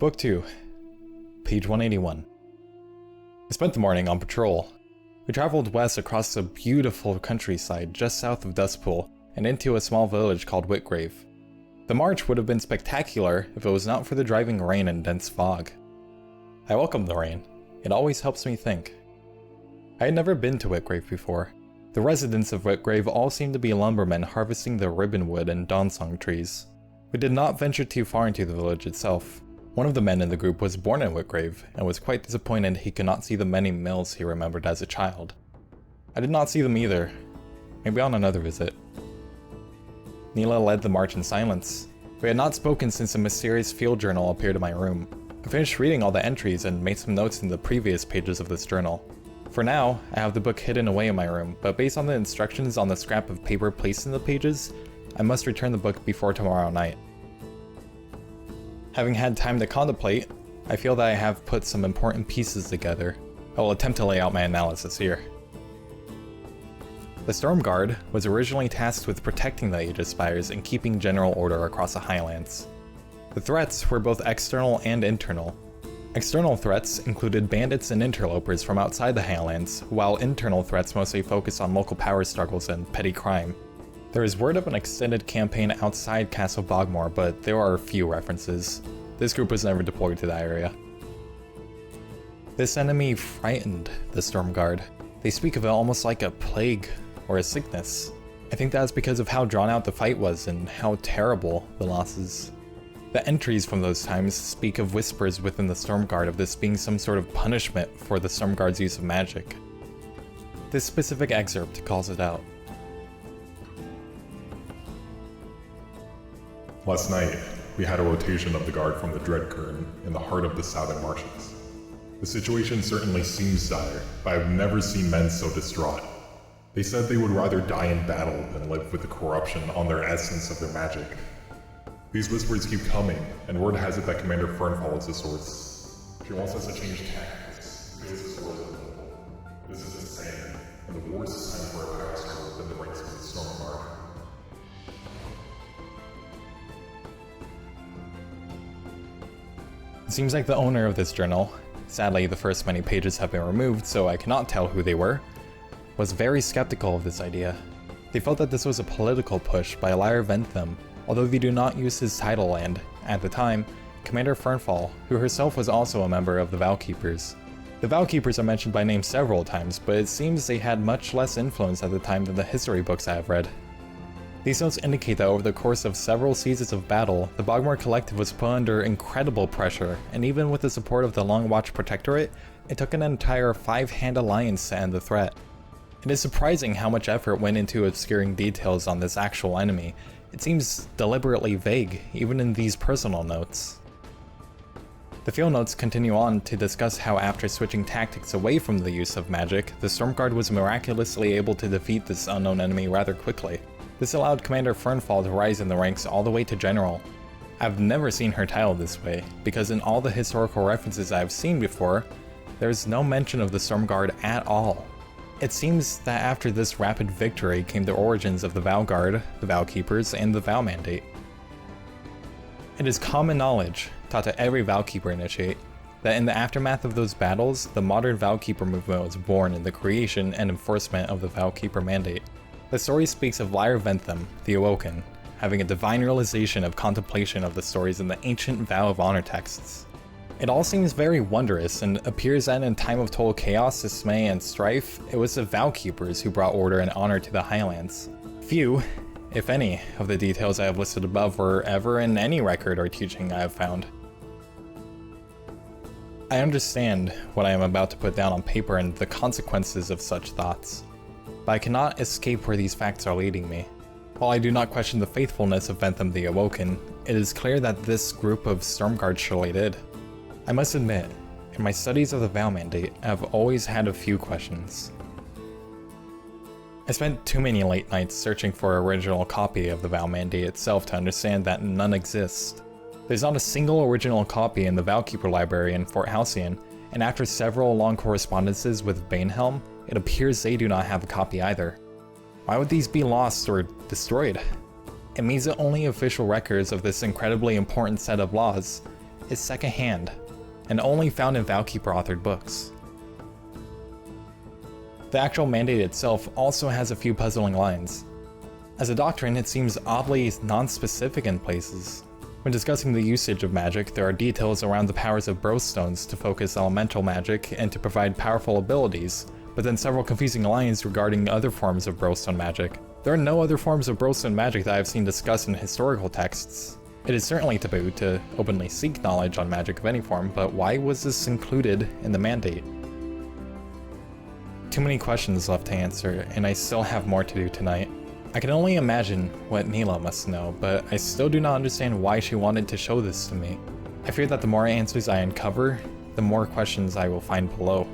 Book 2, page 181. I spent the morning on patrol. We traveled west across a beautiful countryside just south of Dustpool and into a small village called Whitgrave. The march would have been spectacular if it was not for the driving rain and dense fog. I welcomed the rain. It always helps me think. I had never been to Whitgrave before. The residents of Whitgrave all seemed to be lumbermen harvesting the ribbonwood and donsong trees. We did not venture too far into the village itself. One of the men in the group was born in Whitgrave and was quite disappointed he could not see the many mills he remembered as a child. I did not see them either. Maybe on another visit. Nila led the march in silence. We had not spoken since a mysterious field journal appeared in my room. I finished reading all the entries and made some notes in the previous pages of this journal. For now, I have the book hidden away in my room, but based on the instructions on the scrap of paper placed in the pages, I must return the book before tomorrow night. Having had time to contemplate, I feel that I have put some important pieces together. I will attempt to lay out my analysis here. The Stormguard was originally tasked with protecting the Aegis Spires and keeping general order across the Highlands. The threats were both external and internal. External threats included bandits and interlopers from outside the Highlands, while internal threats mostly focused on local power struggles and petty crime. There is word of an extended campaign outside Castle Bogmore, but there are few references. This group was never deployed to that area. This enemy frightened the Stormguard. They speak of it almost like a plague or a sickness. I think that's because of how drawn out the fight was and how terrible the losses. The entries from those times speak of whispers within the Stormguard of this being some sort of punishment for the Stormguard's use of magic. This specific excerpt calls it out. Last night, we had a rotation of the guard from the Dreadkern in the heart of the southern marshes. The situation certainly seems dire, but I've never seen men so distraught. They said they would rather die in battle than live with the corruption on their essence of their magic. These whispers keep coming, and word has it that Commander Fernfall is the source. She wants us to change tactics, because the sword is available. This is insane, and the worst time for a power struggle within the ranks of the Stormguard. It seems like the owner of this journal, sadly the first many pages have been removed so I cannot tell who they were, was very skeptical of this idea. They felt that this was a political push by Lyra Ventham, although they do not use his title and, at the time, Commander Fernfall, who herself was also a member of the Vowkeepers. The Vowkeepers are mentioned by name several times, but it seems they had much less influence at the time than the history books I have read. These notes indicate that over the course of several seasons of battle, the Bogmore Collective was put under incredible pressure, and even with the support of the Long Watch Protectorate, it took an entire 5-hand alliance to end the threat. It is surprising how much effort went into obscuring details on this actual enemy. It seems deliberately vague, even in these personal notes. The field notes continue on to discuss how after switching tactics away from the use of magic, the Stormguard was miraculously able to defeat this unknown enemy rather quickly. This allowed Commander Fernfall to rise in the ranks all the way to General. I've never seen her titled this way, because in all the historical references I've seen before, there's no mention of the Stormguard at all. It seems that after this rapid victory came the origins of the Vowguard, the Vowkeepers, and the Vow Mandate. It is common knowledge, taught to every Vowkeeper initiate, that in the aftermath of those battles, the modern Vowkeeper movement was born in the creation and enforcement of the Vowkeeper Mandate. The story speaks of Lyra Ventham, the Awoken, having a divine realization of contemplation of the stories in the ancient Vow of Honor texts. It all seems very wondrous, and appears that in time of total chaos, dismay, and strife, it was the Vowkeepers who brought order and honor to the Highlands. Few, if any, of the details I have listed above were ever in any record or teaching I have found. I understand what I am about to put down on paper and the consequences of such thoughts, but I cannot escape where these facts are leading me. While I do not question the faithfulness of Ventham the Awoken, it is clear that this group of Stormguard surely did. I must admit, in my studies of the Vow Mandate, I have always had a few questions. I spent too many late nights searching for an original copy of the Vow Mandate itself to understand that none exist. There's not a single original copy in the Vowkeeper library in Fort Halcyon, and after several long correspondences with Banehelm, it appears they do not have a copy either. Why would these be lost or destroyed? It means the only official records of this incredibly important set of laws is secondhand, and only found in Vowkeeper authored books. The actual mandate itself also has a few puzzling lines. As a doctrine, it seems oddly non-specific in places. When discussing the usage of magic, there are details around the powers of Brostones to focus elemental magic and to provide powerful abilities, but then several confusing lines regarding other forms of Brostone magic. There are no other forms of Brostone magic that I've seen discussed in historical texts. It is certainly taboo to openly seek knowledge on magic of any form, but why was this included in the mandate? Too many questions left to answer, and I still have more to do tonight. I can only imagine what Nila must know, but I still do not understand why she wanted to show this to me. I fear that the more answers I uncover, the more questions I will find below.